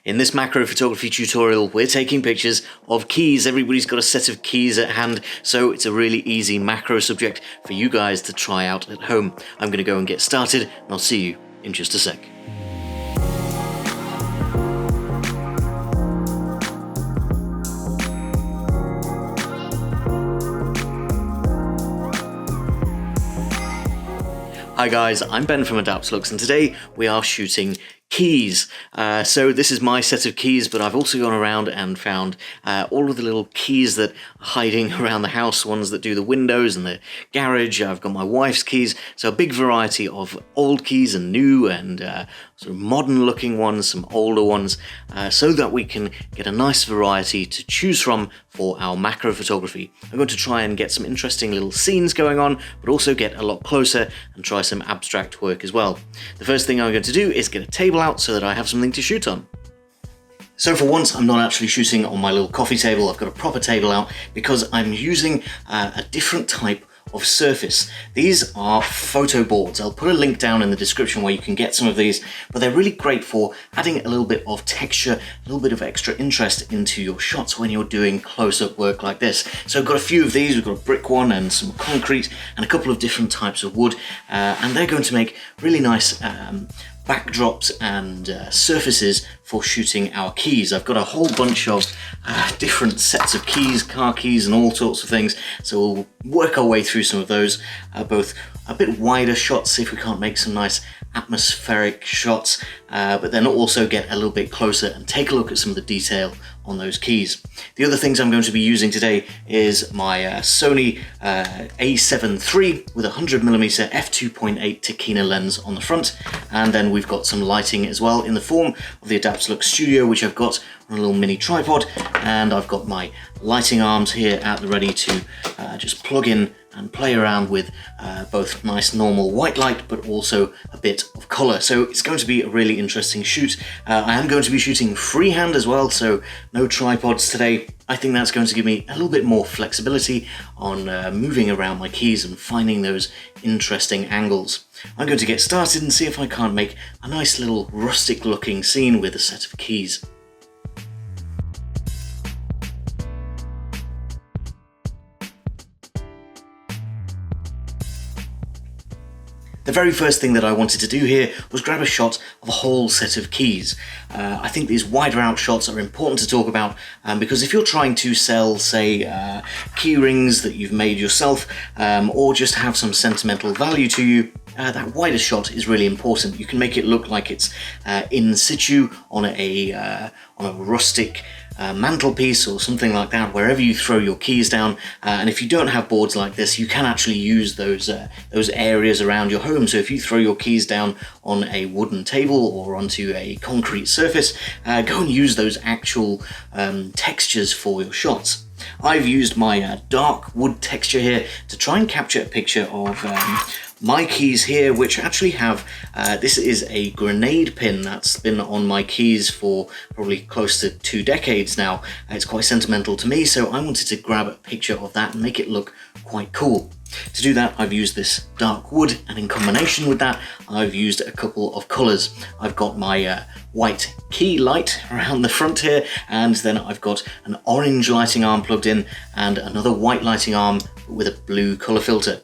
In this macro photography tutorial, we're taking pictures of keys. Everybody's got a set of keys at hand, so it's a really easy macro subject for you guys to try out at home. I'm going to go and get started, and I'll see you in just a sec. Hi guys, I'm Ben from Adaptalux, and today we are shooting keys. So this is my set of keys, but I've also gone around and found all of the little keys that are hiding around the house, ones that do the windows and the garage. I've got my wife's keys, so a big variety of old keys and new and sort of modern looking ones, some older ones, so that we can get a nice variety to choose from for our macro photography. I'm going to try and get some interesting little scenes going on, but also get a lot closer and try some abstract work as well. The first thing I'm going to do is get a table out so that I have something to shoot on. So for once, I'm not actually shooting on my little coffee table. I've got a proper table out because I'm using a different type of surface. These are photo boards. I'll put a link down in the description where you can get some of these, but they're really great for adding a little bit of texture, a little bit of extra interest into your shots when you're doing close-up work like this. So I've got a few of these. We've got a brick one and some concrete and a couple of different types of wood, and they're going to make really nice backdrops and surfaces for shooting our keys. I've got a whole bunch of different sets of keys, car keys and all sorts of things, so we'll work our way through some of those, both a bit wider shots, see if we can't make some nice atmospheric shots, but then also get a little bit closer and take a look at some of the detail on those keys. The other things I'm going to be using today is my Sony a7 III with a 100mm f2.8 Tachyna lens on the front, and then we've got some lighting as well in the form of the Adaptalux Studio, which I've got on a little mini tripod, and I've got my lighting arms here at the ready to just plug in and play around with both nice normal white light but also a bit of colour. So it's going to be a really interesting shoot. I am going to be shooting freehand as well, so no tripods today. I think that's going to give me a little bit more flexibility on moving around my keys and finding those interesting angles. I'm going to get started and see if I can't make a nice little rustic looking scene with a set of keys. The very first thing that I wanted to do here was grab a shot of a whole set of keys. I think these wider out shots are important to talk about because if you're trying to sell, say, keyrings that you've made yourself, or just have some sentimental value to you, that wider shot is really important. You can make it look like it's in situ on a rustic mantelpiece or something like that, wherever you throw your keys down. And if you don't have boards like this, you can actually use those areas around your home. So if you throw your keys down on a wooden table or onto a concrete surface, go and use those actual textures for your shots. I've used my dark wood texture here to try and capture a picture of my keys here, which actually have, this is a grenade pin that's been on my keys for probably close to 2 decades now. It's quite sentimental to me, so I wanted to grab a picture of that and make it look quite cool. To do that, I've used this dark wood, and in combination with that, I've used a couple of colours. I've got my white key light around the front here, and then I've got an orange lighting arm plugged in and another white lighting arm with a blue colour filter.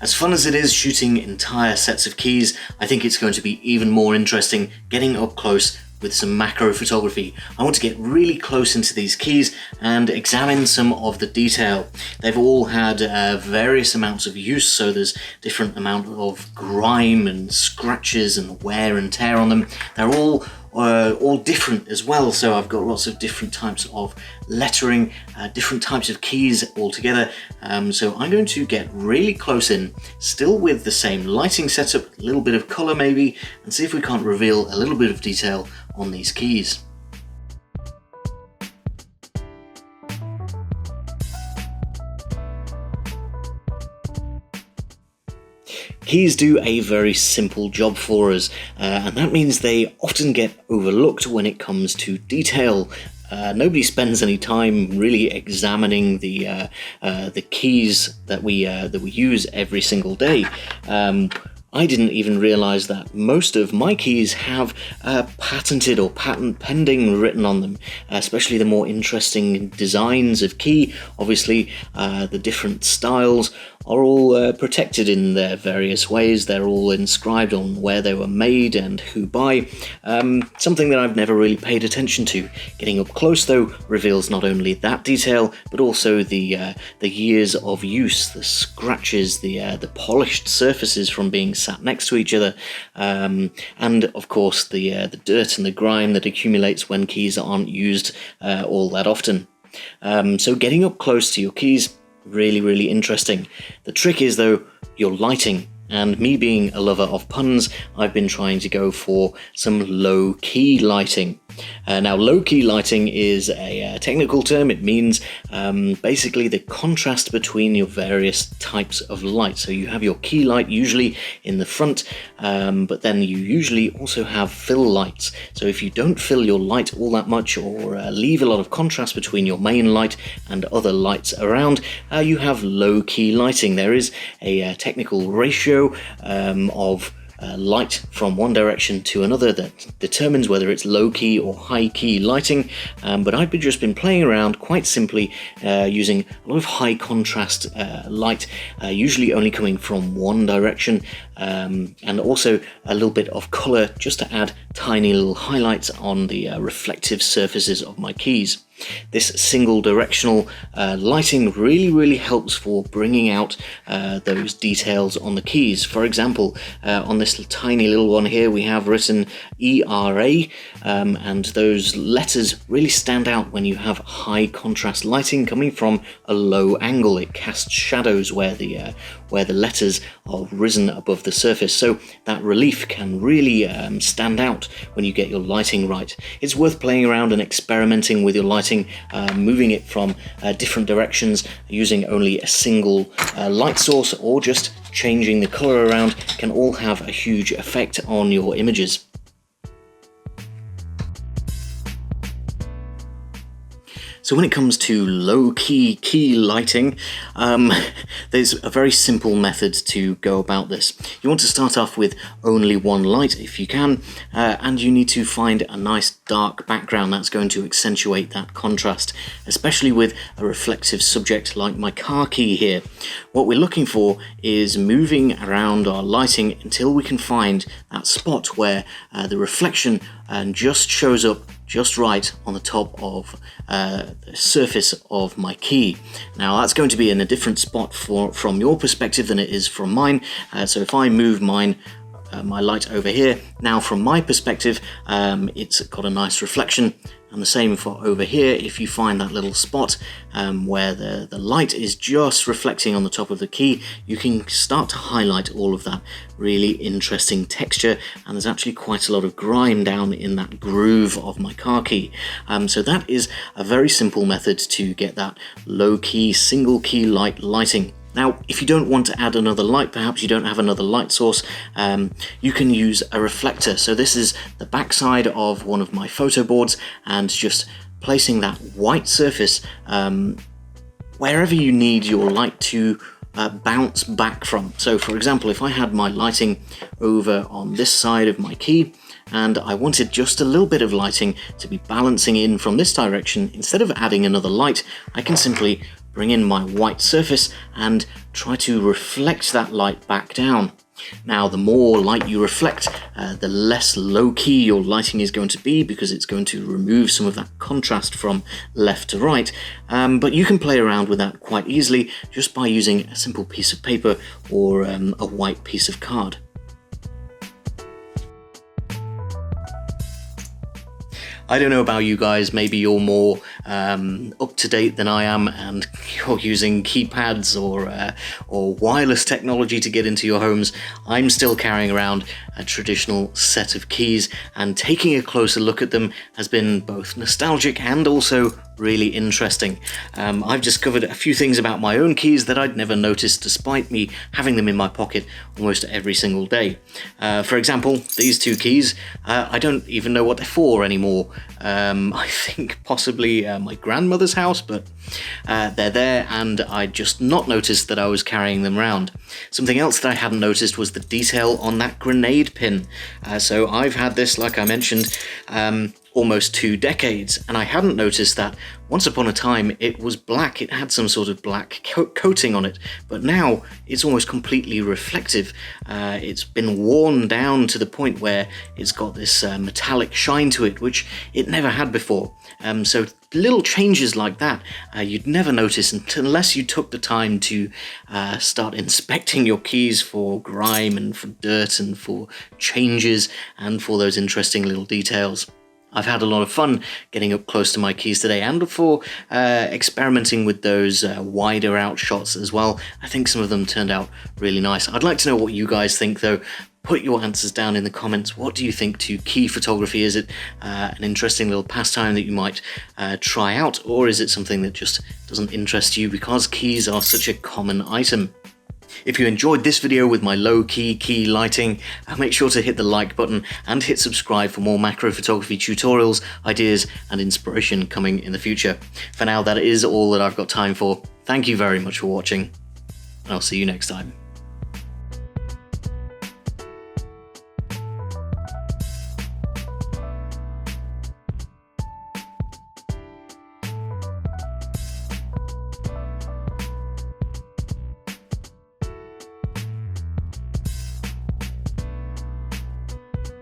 As fun as it is shooting entire sets of keys, I think it's going to be even more interesting getting up close with some macro photography. I want to get really close into these keys and examine some of the detail. They've all had various amounts of use, so there's different amount of grime and scratches and wear and tear on them. They're all different as well, so I've got lots of different types of lettering, different types of keys altogether. So I'm going to get really close in, still with the same lighting setup, a little bit of colour maybe, and see if we can't reveal a little bit of detail on these keys. Keys do a very simple job for us, and that means they often get overlooked when it comes to detail. Nobody spends any time really examining the keys that we use every single day. I didn't even realize that most of my keys have patented or patent pending written on them, especially the more interesting designs of key. Obviously, the different styles are all protected in their various ways. They're all inscribed on where they were made and who by. Something that I've never really paid attention to. Getting up close, though, reveals not only that detail, but also the years of use, the scratches, the polished surfaces from being sat next to each other, and of course the dirt and the grime that accumulates when keys aren't used all that often. So getting up close to your keys, really interesting. The trick is, though, your lighting. And me being a lover of puns, I've been trying to go for some low-key lighting. Now, low-key lighting is a technical term. It means basically the contrast between your various types of light. So you have your key light usually in the front, but then you usually also have fill lights. So if you don't fill your light all that much or leave a lot of contrast between your main light and other lights around, you have low-key lighting. There is a technical ratio of light from one direction to another that determines whether it's low-key or high-key lighting, but I've just been playing around quite simply using a lot of high-contrast light, usually only coming from one direction, and also a little bit of colour just to add tiny little highlights on the reflective surfaces of my keys. This single directional lighting really helps for bringing out those details on the keys. For example, on this tiny little one here we have written ERA, and those letters really stand out when you have high contrast lighting coming from a low angle. It casts shadows where the letters are risen above the surface, so that relief can really stand out when you get your lighting right. It's worth playing around and experimenting with your lighting, moving it from different directions, using only a single light source, or just changing the color around can all have a huge effect on your images. So when it comes to low-key key lighting, there's a very simple method to go about this. You want to start off with only one light if you can, and you need to find a nice dark background that's going to accentuate that contrast, especially with a reflective subject like my car key here. What we're looking for is moving around our lighting until we can find that spot where the reflection just shows up just right on the top of the surface of my key. Now that's going to be in a different spot from your perspective than it is from mine. So if I move my light over here, now from my perspective it's got a nice reflection, and the same for over here. If you find that little spot where the light is just reflecting on the top of the key, you can start to highlight all of that really interesting texture, and there's actually quite a lot of grime down in that groove of my car key. So that is a very simple method to get that low-key, single-key lighting. Now, if you don't want to add another light, perhaps you don't have another light source, you can use a reflector. So this is the backside of one of my photo boards, and just placing that white surface wherever you need your light to bounce back from. So for example, if I had my lighting over on this side of my key, and I wanted just a little bit of lighting to be balancing in from this direction, instead of adding another light, I can simply bring in my white surface and try to reflect that light back down. Now, the more light you reflect, the less low-key your lighting is going to be, because it's going to remove some of that contrast from left to right. But you can play around with that quite easily just by using a simple piece of paper or a white piece of card. I don't know about you guys, maybe you're more up to date than I am, and you're using keypads or wireless technology to get into your homes. I'm still carrying around a traditional set of keys, and taking a closer look at them has been both nostalgic and also really interesting. I've discovered a few things about my own keys that I'd never noticed, despite me having them in my pocket almost every single day. For example, these two keys, I don't even know what they're for anymore. I think possibly my grandmother's house, but they're there and I just not noticed that I was carrying them around. Something else that I hadn't noticed was the detail on that grenade pin. So I've had this, like I mentioned, almost 2 decades, and I hadn't noticed that once upon a time it was black. It had some sort of black coating on it, but now it's almost completely reflective. It's been worn down to the point where it's got this metallic shine to it, which it never had before. So little changes like that you'd never notice unless you took the time to start inspecting your keys for grime and for dirt and for changes and for those interesting little details. I've had a lot of fun getting up close to my keys today, and for experimenting with those wider out shots as well. I think some of them turned out really nice. I'd like to know what you guys think though. Put your answers down in the comments. What do you think to key photography? Is it an interesting little pastime that you might try out, or is it something that just doesn't interest you because keys are such a common item? If you enjoyed this video with my low-key key lighting, make sure to hit the like button and hit subscribe for more macro photography tutorials, ideas and inspiration coming in the future. For now, that is all that I've got time for. Thank you very much for watching, and I'll see you next time.